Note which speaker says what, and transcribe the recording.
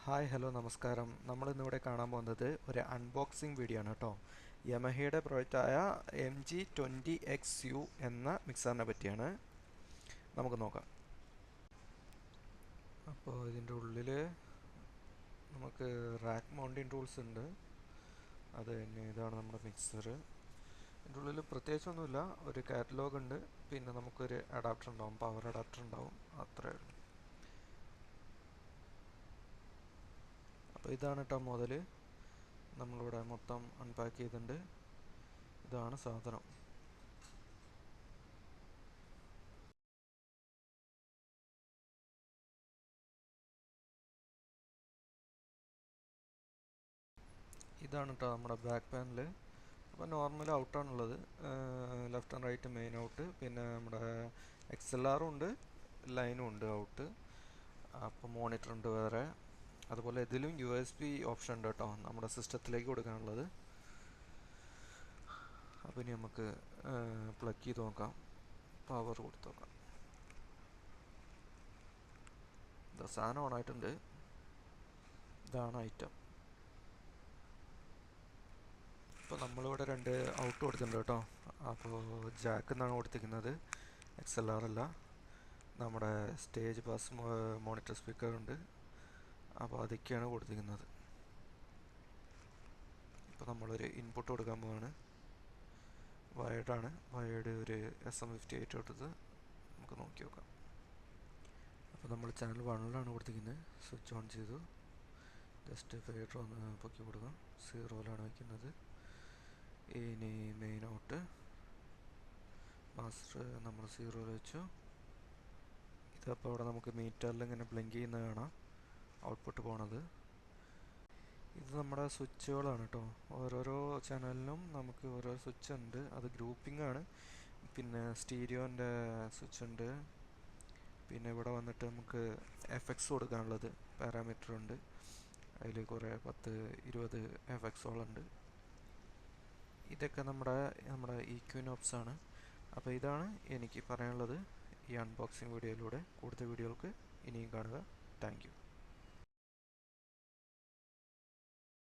Speaker 1: Hi hello നമസ്കാരം. നമ്മളിന്നിവിടെ കാണാൻ പോകുന്നത് ഒരു അൺബോക്സിങ് വീഡിയോ ആണ് കേട്ടോ. യമഹയുടെ പ്രോഡക്റ്റായ MG20XU എന്ന മിക്സറിനെ പറ്റിയാണ് നമുക്ക് നോക്കാം. അപ്പോൾ ഇതിൻ്റെ ഉള്ളിൽ നമുക്ക് റാക്ക് മൗണ്ടിങ് ടൂൾസ് ഉണ്ട്. അത് തന്നെ ഇതാണ് നമ്മുടെ മിക്സർ. ഇതിൻ്റെ ഉള്ളിൽ പ്രത്യേകിച്ചൊന്നുമില്ല, ഒരു കാറ്റലോഗ് ഉണ്ട്, പിന്നെ നമുക്കൊരു അഡാപ്റ്റർ ഉണ്ടാവും, പവർ അഡാപ്റ്റർ ഉണ്ടാവും, അത്രയേ ഉള്ളൂ. അപ്പോൾ ഇതാണ് കേട്ടോ മുതൽ. നമ്മളിവിടെ മൊത്തം അൺപാക്ക് ചെയ്തിട്ടുണ്ട്. ഇതാണ് സാധനം. ഇതാണ് കേട്ടോ നമ്മുടെ ബാക്ക് പാനൽ. അപ്പോൾ നോർമൽ ഔട്ടാണുള്ളത്, left and right main out, പിന്നെ നമ്മുടെ XLR ഉണ്ട്, ലൈനും ഉണ്ട് ഔട്ട്. അപ്പോൾ മോണിറ്റർ ഉണ്ട് വേറെ. അതുപോലെ ഇതിലും USB ഓപ്ഷൻ ഉണ്ട് കേട്ടോ, നമ്മുടെ സിസ്റ്റത്തിലേക്ക് കൊടുക്കാനുള്ളത്. അപ്പോൾ ഇനി നമുക്ക് പ്ലഗ് ചെയ്ത് നോക്കാം, പവർ കൊടുത്ത് നോക്കാം. സാധനം ഓണായിട്ടുണ്ട്. ഇതാണ് ഐറ്റം. ഇപ്പോൾ നമ്മളിവിടെ രണ്ട് ഔട്ട് കൊടുത്തിട്ടുണ്ട് കേട്ടോ. അപ്പോൾ ജാക്ക് എന്നാണ് കൊടുത്തിരിക്കുന്നത്, XLR അല്ല. നമ്മുടെ സ്റ്റേജ് പാസ് മോണിറ്റർ സ്പീക്കർ ഉണ്ട്, അപ്പോൾ അതൊക്കെയാണ് കൊടുത്തിരിക്കുന്നത്. ഇപ്പോൾ നമ്മളൊരു ഇൻപുട്ട് കൊടുക്കാൻ പോവാണ്. വയേർഡാണ്, വയേർഡ് ഒരു SM58 കൊടുത്തത്. നമുക്ക് നോക്കി നോക്കാം. അപ്പോൾ നമ്മൾ ചാനൽ 1ലാണ് കൊടുത്തിരിക്കുന്നത്. സ്വിച്ച് ഓൺ ചെയ്തു, ജസ്റ്റ് ഫെയർ ഒന്ന് പൊക്കി കൊടുക്കാം. 0ലാണ് വയ്ക്കുന്നത്. ഇനി മെയിൻ ഔട്ട് മാസ്റ്റർ നമ്മൾ 0 വെച്ചു. ഇതപ്പോൾ അവിടെ നമുക്ക് മീറ്ററിൽ ഇങ്ങനെ ബ്ലിങ്ക് ചെയ്യുന്നത് കാണാം, ഔട്ട്പുട്ട് പോണത്. ഇത് നമ്മുടെ സ്വിച്ചുകളാണ് കേട്ടോ. ഓരോരോ ചാനലിനും നമുക്ക് ഓരോ സ്വിച്ച് ഉണ്ട്, അത് ഗ്രൂപ്പിംഗ് ആണ്. പിന്നെ സ്റ്റീരിയോൻ്റെ സ്വിച്ച് ഉണ്ട്. പിന്നെ ഇവിടെ വന്നിട്ട് നമുക്ക് FX കൊടുക്കാനുള്ളത് പാരാമീറ്റർ ഉണ്ട്. അതിൽ കുറേ 10-20 FXകളുണ്ട്. ഇതൊക്കെ നമ്മുടെ EQ നോബ്സ് ആണ്. അപ്പോൾ ഇതാണ് എനിക്ക് പറയാനുള്ളത് ഈ അൺബോക്സിങ് വീഡിയോയിലൂടെ. കൂടുതൽ വീഡിയോകൾക്ക് ഇനിയും കാണുക. Thank you.